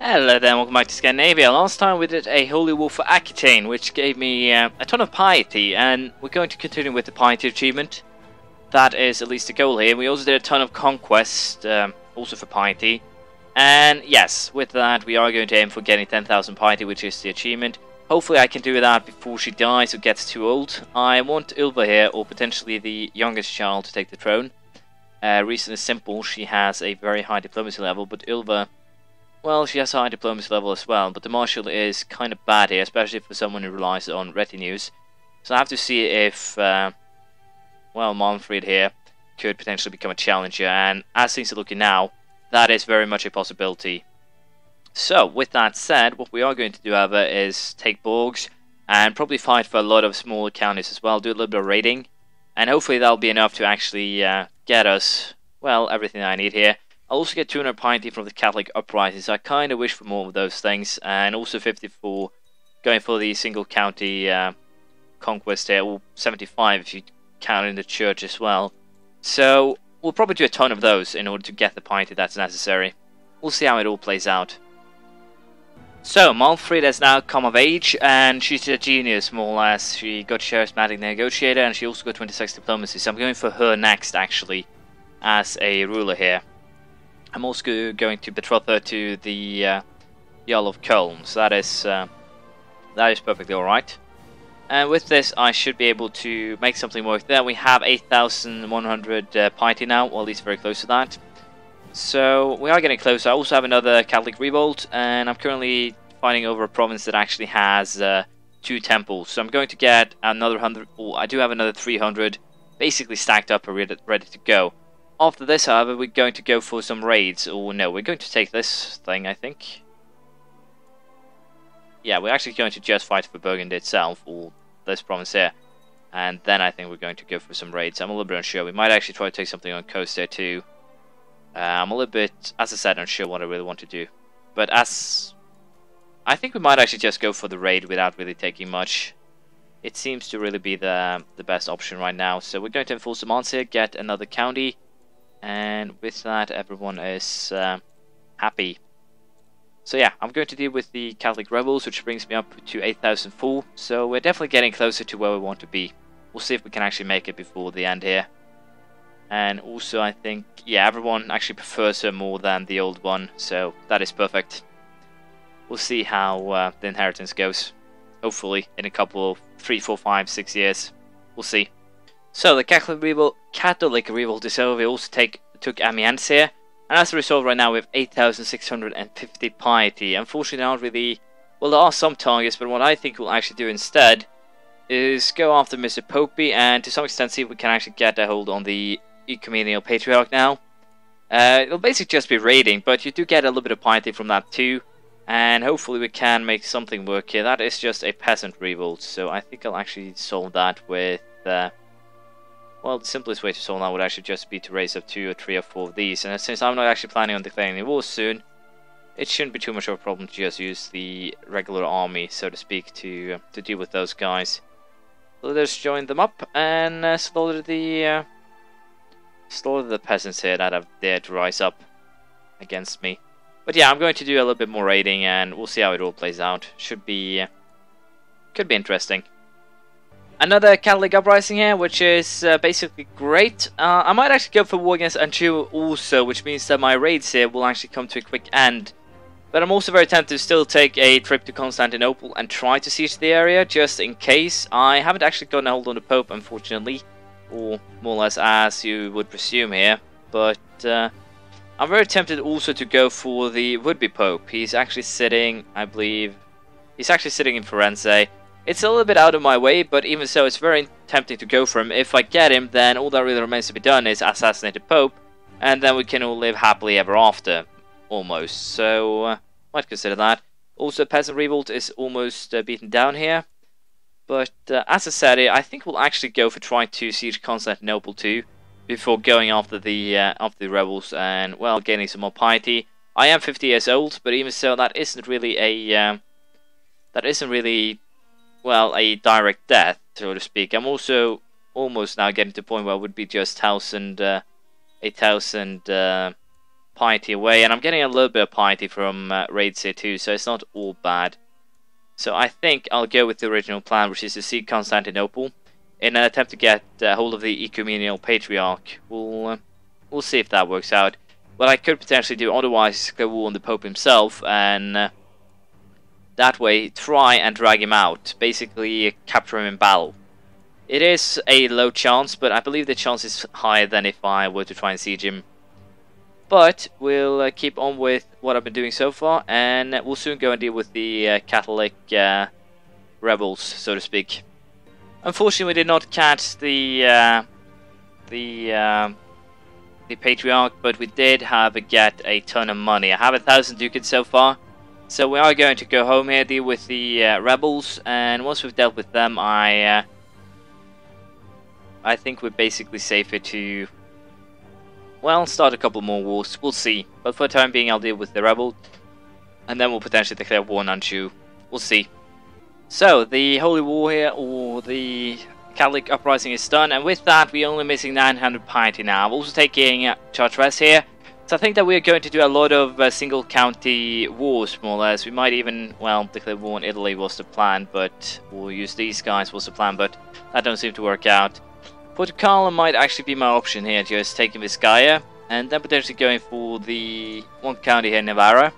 Hello there, welcome back to Scandinavia. Last time we did a holy war for Aquitaine, which gave me a ton of piety, and we're going to continue with the piety achievement. That is at least the goal here. We also did a ton of conquest, also for piety. And yes, with that we are going to aim for getting 10,000 piety, which is the achievement. Hopefully I can do that before she dies or gets too old. I want Ylva here, or potentially the youngest child, to take the throne. Reason is simple, she has a very high diplomacy level, but Ylva... well, she has a high diplomacy level as well, but the marshal is kind of bad here, especially for someone who relies on retinues. So I have to see if, well, Manfred here could potentially become a challenger, and as things are looking now, that is very much a possibility. So, with that said, what we are going to do, however, is take Borgs, and probably fight for a lot of smaller counties as well, do a little bit of raiding, and hopefully that'll be enough to actually get us, well, everything I need here. I'll also get 200 piety from the Catholic uprisings. I kind of wish for more of those things, and also 50 for going for the single county conquest here, or 75 if you count in the church as well. So we'll probably do a ton of those in order to get the piety that's necessary. We'll see how it all plays out. So Manfred has now come of age, and she's a genius more or less. She got charismatic negotiator, and she also got 26 diplomacy. So I'm going for her next, actually, as a ruler here. I'm also going to betroth her to the Jarl of Köln, so that is perfectly alright. And with this, I should be able to make something work there. We have 8,100 piety now, or at least very close to that. So we are getting close. I also have another Catholic revolt, and I'm currently fighting over a province that actually has 2 temples. So I'm going to get another 100, or I do have another 300, basically stacked up and ready to go. After this, however, we're going to go for some raids, or no, we're going to take this thing, I think. Yeah, we're actually going to just fight for Burgundy itself, or this province here. And then I think we're going to go for some raids. I'm a little bit unsure. We might actually try to take something on coast there too. I'm a little bit, as I said, unsure what I really want to do. But as... I think we might actually just go for the raid without really taking much. It seems to really be the best option right now. So we're going to enforce the Mons here, get another county. And with that, everyone is happy. So yeah, I'm going to deal with the Catholic rebels, which brings me up to 8,004. So we're definitely getting closer to where we want to be. We'll see if we can actually make it before the end here. And also, I think, yeah, everyone actually prefers her more than the old one. So that is perfect. We'll see how the inheritance goes. Hopefully, in a couple of 3, 4, 5, 6 years. We'll see. So the Catholic revolt is over. We also took Amiens here, and as a result, right now we have 8,650 piety. Unfortunately, not really. Well, there are some targets, but what I think we'll actually do instead is go after Mr. Popey, and to some extent see if we can actually get a hold on the ecumenical patriarch now. It'll basically just be raiding, but you do get a little bit of piety from that too, and hopefully we can make something work here. That is just a peasant revolt, so I think I'll actually solve that with. Well, the simplest way to solve that would actually just be to raise up 2 or 3 or 4 of these, and since I'm not actually planning on declaring any wars soon, it shouldn't be too much of a problem to just use the regular army, so to speak, to deal with those guys. So let's join them up and slaughter the peasants here that have dared to rise up against me. But yeah, I'm going to do a little bit more raiding, and we'll see how it all plays out. Could be interesting. Another Catholic uprising here, which is basically great. I might actually go for war against Anjou also, which means that my raids here will actually come to a quick end. But I'm also very tempted to still take a trip to Constantinople and try to siege the area, just in case. I haven't actually gotten a hold on the Pope, unfortunately, or more or less as you would presume here. But I'm very tempted also to go for the would-be Pope. He's actually sitting, I believe, he's actually sitting in Firenze. It's a little bit out of my way, but even so, it's very tempting to go for him. If I get him, then all that really remains to be done is assassinate the Pope, and then we can all live happily ever after, almost. So, might consider that. Also, Peasant Revolt is almost beaten down here. But, as I said, I think we'll actually go for trying to siege Constantinople too, before going after the rebels and, well, gaining some more piety. I am 50 years old, but even so, that isn't really well, a direct death, so to speak. I'm also almost now getting to the point where it would be just 1,000 piety away, and I'm getting a little bit of piety from raids here too, so it's not all bad. So I think I'll go with the original plan, which is to siege Constantinople in an attempt to get hold of the ecumenical patriarch. We'll see if that works out. What I could potentially do otherwise is go war on the Pope himself, and that way try and drag him out, basically capture him in battle. It is a low chance, but I believe the chance is higher than if I were to try and siege him. But we'll keep on with what I've been doing so far, and we'll soon go and deal with the Catholic rebels, so to speak. Unfortunately, we did not catch the Patriarch, but we did get a ton of money. I have 1,000 ducats so far, so we are going to go home here, deal with the rebels, and once we've dealt with them, I think we're basically safer to, well, start a couple more wars. We'll see, but for the time being, I'll deal with the rebel, and then we'll potentially declare war on Anjou. We'll see. So, the Holy War here, or the Catholic Uprising is done, and with that, we're only missing 900 piety now. I'm also taking Chartres here, so I think that we're going to do a lot of single county wars, more or less. We might even, well, declare war on Italy was the plan, but we'll use these guys was the plan, but that don't seem to work out. Portugal might actually be my option here, just taking Vizcaya, and then potentially going for the one county here, Navarra.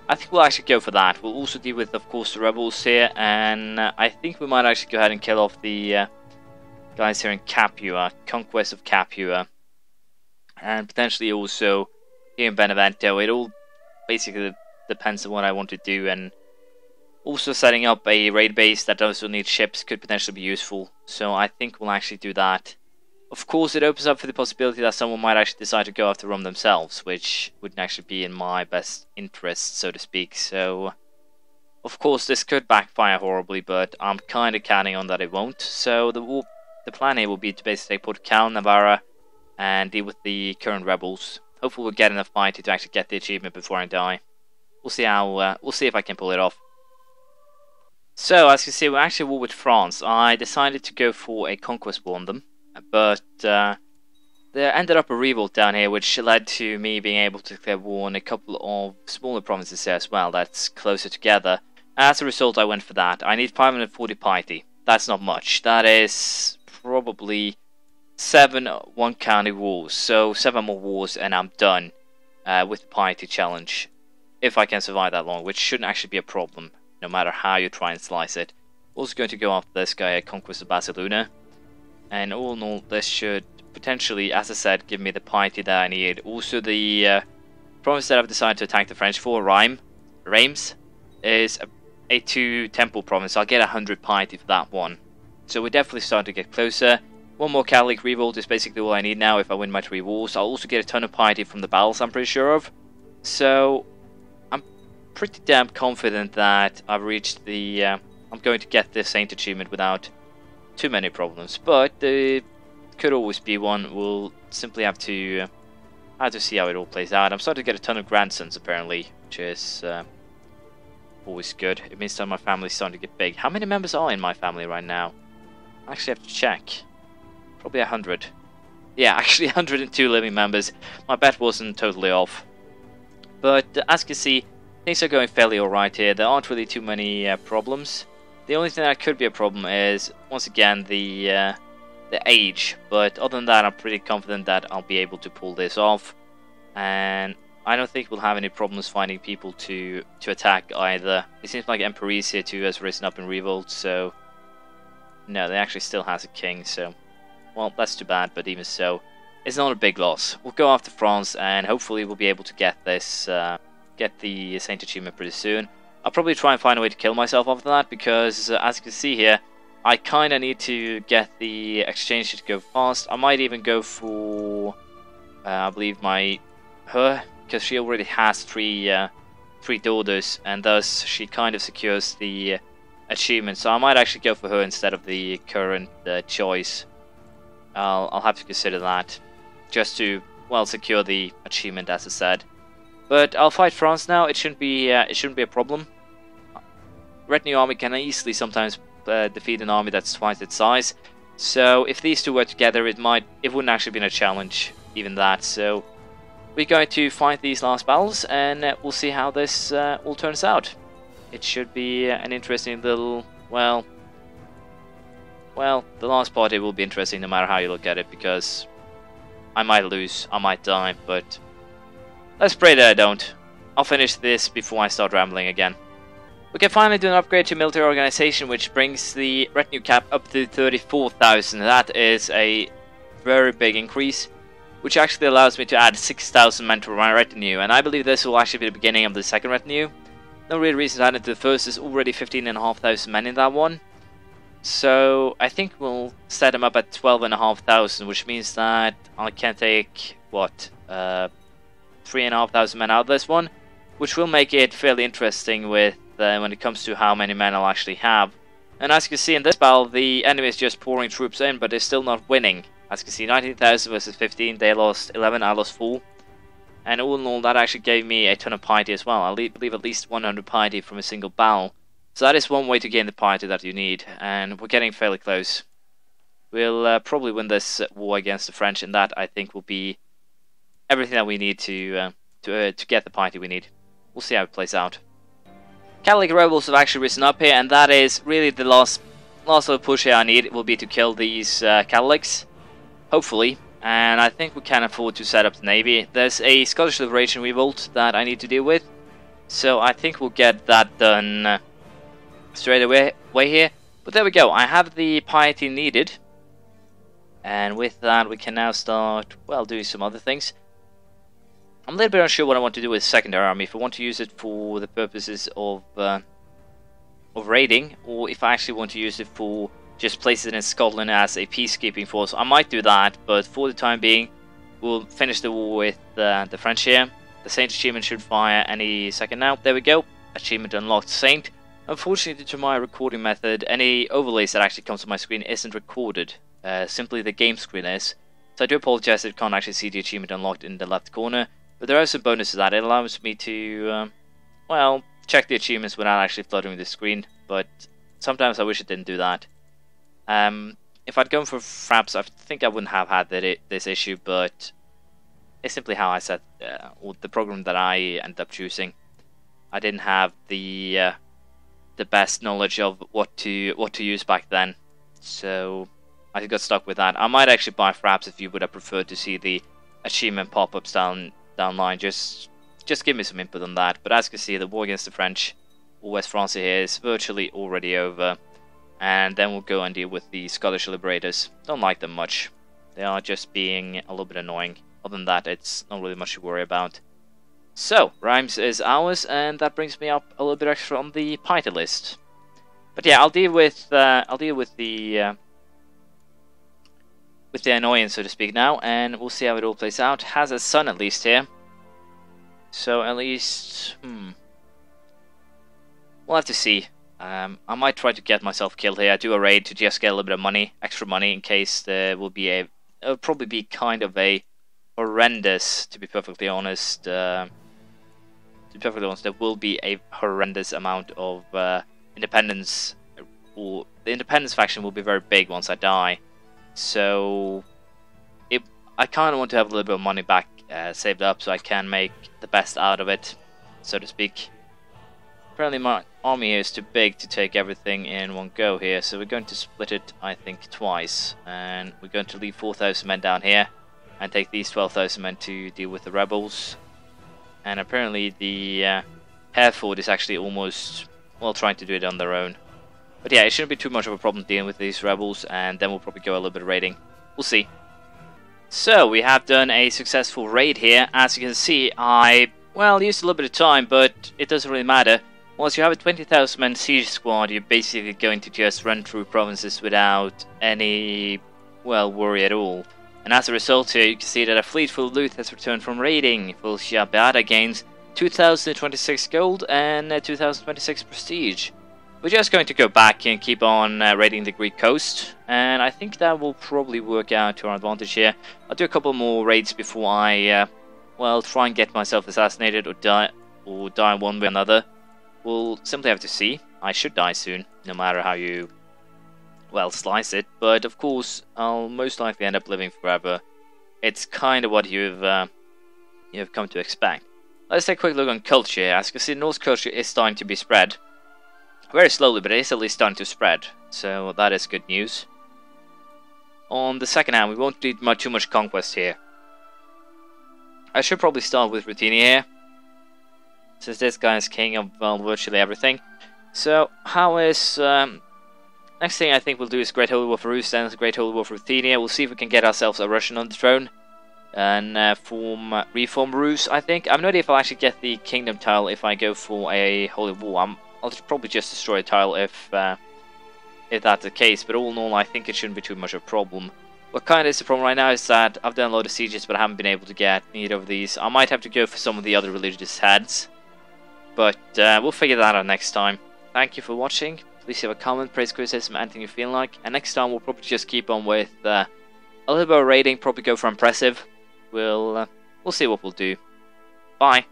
I think we'll actually go for that. We'll also deal with, of course, the rebels here, and I think we might actually go ahead and kill off the guys here in Capua, conquest of Capua, and potentially also here in Benevento. It all basically depends on what I want to do, and also setting up a raid base that also needs ships could potentially be useful, so I think we'll actually do that. Of course, it opens up for the possibility that someone might actually decide to go after Rome themselves, which wouldn't actually be in my best interest, so to speak. So, of course, this could backfire horribly, but I'm kind of counting on that it won't. So, the plan here will be to basically take Portugal, Navarra, and deal with the current rebels. Hopefully, we'll get enough piety to actually get the achievement before I die. We'll see how. We'll see if I can pull it off. So, as you see, we're actually at war with France. I decided to go for a conquest war on them, but there ended up a revolt down here, which led to me being able to declare war on a couple of smaller provinces here as well, that's closer together. As a result, I went for that. I need 540 piety. That's not much. That is probably 7 one-county wars, so 7 more wars and I'm done with the piety challenge. If I can survive that long, which shouldn't actually be a problem, no matter how you try and slice it. Also going to go after this guy at Conquest of Barcelona. And all in all, this should potentially, as I said, give me the piety that I need. Also, the province that I've decided to attack the French for, Reims, is a 2-temple province. I'll get 100 piety for that one. So we're definitely starting to get closer. One more Catholic revolt is basically all I need now if I win my 3 wars. I'll also get a ton of piety from the battles I'm pretty sure of. So I'm pretty damn confident that I've reached the... I'm going to get the Saint achievement without too many problems, but there could always be one. We'll simply have to see how it all plays out. I'm starting to get a ton of grandsons apparently, which is always good. It means that my family's starting to get big. How many members are in my family right now? I actually have to check. Probably 100. Yeah, actually 102 living members. My bet wasn't totally off. But as you can see, things are going fairly alright here. There aren't really too many problems. The only thing that could be a problem is, once again, the age. But other than that, I'm pretty confident that I'll be able to pull this off. And I don't think we'll have any problems finding people to attack either. It seems like Emperor's here too has risen up in revolt, so... No, they actually still has a king, so... Well, that's too bad, but even so, it's not a big loss. We'll go after France, and hopefully we'll be able to get this, get the Saint achievement pretty soon. I'll probably try and find a way to kill myself after that, because as you can see here, I kind of need to get the exchange to go fast. I might even go for, I believe her, because she already has three daughters, and thus she kind of secures the achievement. So I might actually go for her instead of the current choice. I'll have to consider that, just to, well, secure the achievement as I said. But I'll fight France now. It shouldn't be a problem. Retinue army can easily sometimes defeat an army that's twice its size. So if these two were together, it wouldn't actually be a challenge, even that. So we're going to fight these last battles, and we'll see how this all turns out. It should be an interesting little, well, the last party will be interesting no matter how you look at it, because I might lose, I might die, but let's pray that I don't. I'll finish this before I start rambling again. We can finally do an upgrade to military organization, which brings the retinue cap up to 34,000. That is a very big increase, which actually allows me to add 6,000 men to my retinue, and I believe this will actually be the beginning of the second retinue. No real reason to add it to the first. There's already 15,500 men in that one, so I think we'll set them up at 12,500, which means that I can take, what, 3,500 men out of this one, which will make it fairly interesting with when it comes to how many men I'll actually have. And as you can see in this battle, the enemy is just pouring troops in, but they're still not winning. As you can see, 19,000 versus 15, they lost 11, I lost 4. And all in all, that actually gave me a ton of piety as well. I believe at least 100 piety from a single battle. So that is one way to gain the piety that you need, and we're getting fairly close. We'll probably win this war against the French, and that I think will be everything that we need to get the piety we need. We'll see how it plays out. Catholic rebels have actually risen up here, and that is really the last little push here I need. It will be to kill these Catholics, hopefully, and I think we can afford to set up the navy. There's a Scottish Liberation revolt that I need to deal with, so I think we'll get that done straight away here. But there we go, I have the piety needed, and with that we can now start, well, doing some other things. I'm a little bit unsure what I want to do with secondary army, if I want to use it for the purposes of raiding, or if I actually want to use it for just place it in Scotland as a peacekeeping force. I might do that, but for the time being, we'll finish the war with the French here. The Saint achievement should fire any second now. There we go, achievement unlocked Saint. Unfortunately, due to my recording method, any overlays that actually comes to my screen isn't recorded. Simply the game screen is. So I do apologize if you can't actually see the achievement unlocked in the left corner. But there are some bonuses to that. It allows me to, well, check the achievements without actually fluttering the screen. But sometimes I wish it didn't do that. If I'd gone for fraps, I think I wouldn't have had this issue. But it's simply how I set or the program that I ended up choosing. I didn't have the best knowledge of what to use back then, so I got stuck with that. I might actually buy fraps if you would have preferred to see the achievement pop-ups down line. Just give me some input on that. But as you can see, the war against the French, or West France here, is virtually already over, and then we'll go and deal with the Scottish Liberators. Don't like them much. They are just being a little bit annoying. Other than that, it's not really much to worry about. So, Rhymes is ours, and that brings me up a little bit extra on the piety list. But yeah, I'll deal with the annoyance, so to speak, now, and we'll see how it all plays out. Has a son at least here, so at least we'll have to see. I might try to get myself killed here. I do a raid to just get a little bit of money, extra money, in case there will be it'll probably be kind of a horrendous, to be perfectly honest. There will be a horrendous amount of independence, or the independence faction will be very big once I die. So I kind of want to have a little bit of money back saved up, so I can make the best out of it, so to speak. Apparently my army here is too big to take everything in one go here, so we're going to split it, I think, twice, and we're going to leave 4,000 men down here and take these 12,000 men to deal with the rebels. And apparently the Hereford is actually almost, well, trying to do it on their own. But yeah, it shouldn't be too much of a problem dealing with these rebels, and then we'll probably go a little bit of raiding. We'll see. So, we have done a successful raid here. As you can see, I, well, used a little bit of time, but it doesn't really matter. Once you have a 20,000 man siege squad, you're basically going to just run through provinces without any, well, worry at all. And as a result here, you can see that a fleet full of loot has returned from raiding. Full Shabiata gains 2,026 gold and 2,026 prestige. We're just going to go back and keep on raiding the Greek coast, and I think that will probably work out to our advantage here. I'll do a couple more raids before I, well, try and get myself assassinated or die one way or another. We'll simply have to see. I should die soon, no matter how you, well, slice it, but of course I'll most likely end up living forever. It's kind of what you've you have come to expect. Let's take a quick look on culture here. As you can see, Norse culture is starting to be spread. Very slowly, but it is at least starting to spread. So that is good news. On the second hand, we won't do too much conquest here. I should probably start with Ruthenia here, since this guy is king of virtually everything. So, how is... next thing I think we'll do is Great Holy War for Rus, then Great Holy War for Ruthenia. We'll see if we can get ourselves a Russian on the throne. And reform Rus, I think. I have no idea if I'll actually get the kingdom tile if I go for a Holy War. I'll probably just destroy a tile if that's the case. But all in all, I think it shouldn't be too much of a problem. What kind of is the problem right now is that I've done a lot of sieges, but I haven't been able to get either of these. I might have to go for some of the other religious heads. But we'll figure that out next time. Thank you for watching. Please leave a comment, praise, criticism, anything you feel like. And next time we'll probably just keep on with a little bit of raiding, probably go for impressive. We'll see what we'll do. Bye.